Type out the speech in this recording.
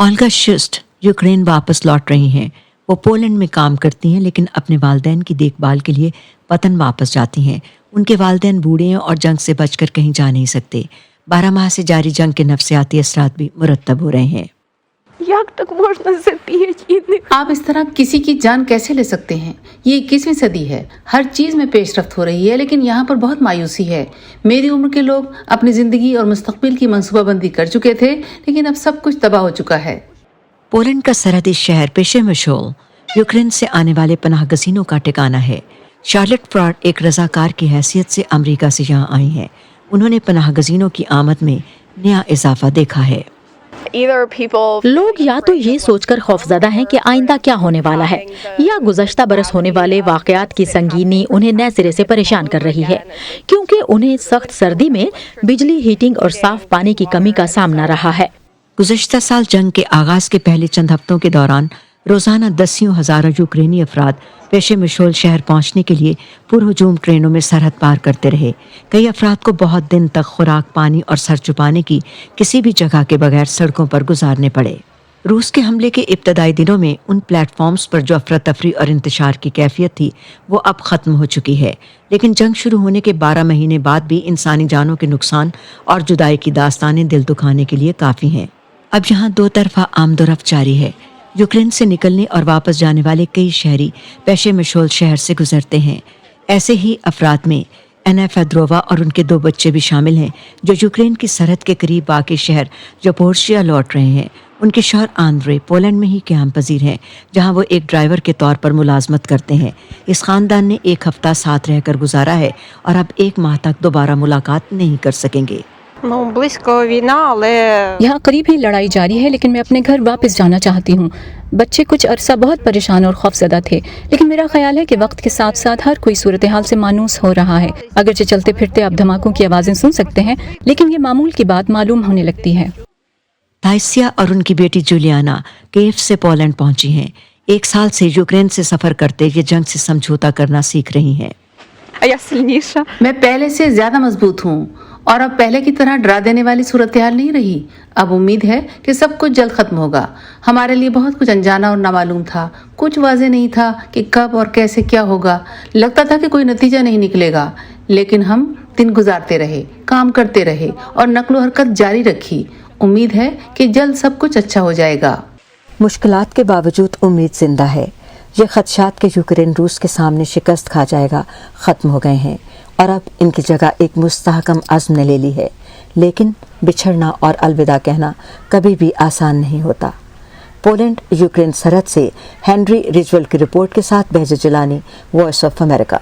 Olga شسٹ Ukraine واپس لوٹ رہی ہیں. وہ پولینڈ میں کام کرتی ہیں لیکن اپنے والدین کی دیکھ بھال کے لیے وطن واپس جاتی ہیں. ان کے والدین بوڑھے ہیں اور جنگ سے بچ کر کہیں جا نہیں سکتے. 12 ماہ سے جاری جنگ کے نفسیاتی اثرات بھی مرتب ہو رہے ہیں. آپ اس طرح کسی کی جان کیسے لے سکتے ہیں؟ یہ 21ویں صدی ہے، ہر چیز میں پیش رفت ہو رہی ہے، لیکن یہاں پر بہت مایوسی ہے. میری عمر کے لوگ اپنی زندگی اور مستقبل کی منصوبہ بندی کر چکے تھے، لیکن اب سب کچھ تباہ ہو چکا ہے. پولینڈ کا سرحدی شہر پیشمشول یوکرین سے آنے والے پناہ گزینوں کا ٹھکانہ ہے. شارلٹ فراڈ ایک رضاکار کی حیثیت سے امریکہ سے یہاں آئی ہیں. انہوں نے پناہ گزینوں کی آمد میں نیا اضافہ دیکھا ہے. لوگ یا تو یہ سوچ کر خوفزدہ ہیں کہ آئندہ کیا ہونے والا ہے، یا گزشتہ برس ہونے والے واقعات کی سنگینی انہیں نئے سرے سے پریشان کر رہی ہے، کیونکہ انہیں سخت سردی میں بجلی، ہیٹنگ اور صاف پانی کی کمی کا سامنا رہا ہے. گزشتہ سال جنگ کے آغاز کے پہلے چند ہفتوں کے دوران روزانہ دسیوں ہزاروں یوکرینی افراد پیشمشول شہر پہنچنے کے لیے پرہجوم ٹرینوں میں سرحد پار کرتے رہے. کئی افراد کو بہت دن تک خوراک، پانی اور سر چھپانے کی کسی بھی جگہ کے بغیر سڑکوں پر گزارنے پڑے. روس کے حملے کے ابتدائی دنوں میں ان پلیٹ فارمز پر جو افراتفری اور انتشار کی کیفیت تھی وہ اب ختم ہو چکی ہے، لیکن جنگ شروع ہونے کے 12 مہینے بعد بھی انسانی جانوں کے نقصان اور جدائی کی داستانیں دل دکھانے کے لیے کافی ہیں. اب یہاں دو طرفہ آمد و رفت جاری ہے. یوکرین سے نکلنے اور واپس جانے والے کئی شہری پیشمشول شہر سے گزرتے ہیں. ایسے ہی افراد میں اینا فیدرووا اور ان کے 2 بچے بھی شامل ہیں جو یوکرین کی سرحد کے قریب واقع شہر زاپورژیا لوٹ رہے ہیں. ان کے شوہر آندرے پولینڈ میں ہی قیام پذیر ہیں جہاں وہ ایک ڈرائیور کے طور پر ملازمت کرتے ہیں. اس خاندان نے 1 ہفتہ ساتھ رہ کر گزارا ہے اور اب 1 ماہ تک دوبارہ ملاقات نہیں کر سکیں گے. یہاں قریب ہی لڑائی جاری ہے، لیکن میں اپنے گھر واپس جانا چاہتی ہوں. بچے کچھ عرصہ بہت پریشان اور خوفزدہ تھے، لیکن میرا خیال ہے کہ وقت کے ساتھ ساتھ ہر کوئی صورتحال سے مانوس ہو رہا ہے. اگرچہ چلتے پھرتے آپ دھماکوں کی آوازیں سن سکتے ہیں، لیکن یہ معمول کی بات معلوم ہونے لگتی ہے. تائسیا اور ان کی بیٹی جولیانا کیف سے پولینڈ پہنچی ہیں. 1 سال سے یوکرین سے سفر کرتے یہ جنگ سے سمجھوتا کرنا سیکھ رہی ہیں. میں پہلے سے زیادہ مضبوط ہوں اور اب پہلے کی طرح ڈرا دینے والی صورتحال نہیں رہی. اب امید ہے کہ سب کچھ جلد ختم ہوگا. ہمارے لیے بہت کچھ انجانا اور نامعلوم تھا. کچھ واضح نہیں تھا کہ کب اور کیسے کیا ہوگا. لگتا تھا کہ کوئی نتیجہ نہیں نکلے گا، لیکن ہم دن گزارتے رہے، کام کرتے رہے اور نقل و حرکت جاری رکھی. امید ہے کہ جلد سب کچھ اچھا ہو جائے گا. مشکلات کے باوجود امید زندہ ہے. یہ خدشات کہ یوکرین روس کے سامنے شکست کھا جائے گا ختم ہو گئے ہیں اور اب ان کی جگہ ایک مستحکم عزم نے لے لی ہے. لیکن بچھڑنا اور الوداع کہنا کبھی بھی آسان نہیں ہوتا. پولینڈ یوکرین سرحد سے ہینری رجول کی رپورٹ کے ساتھ بہجت جیلانی، وائس آف امریکہ.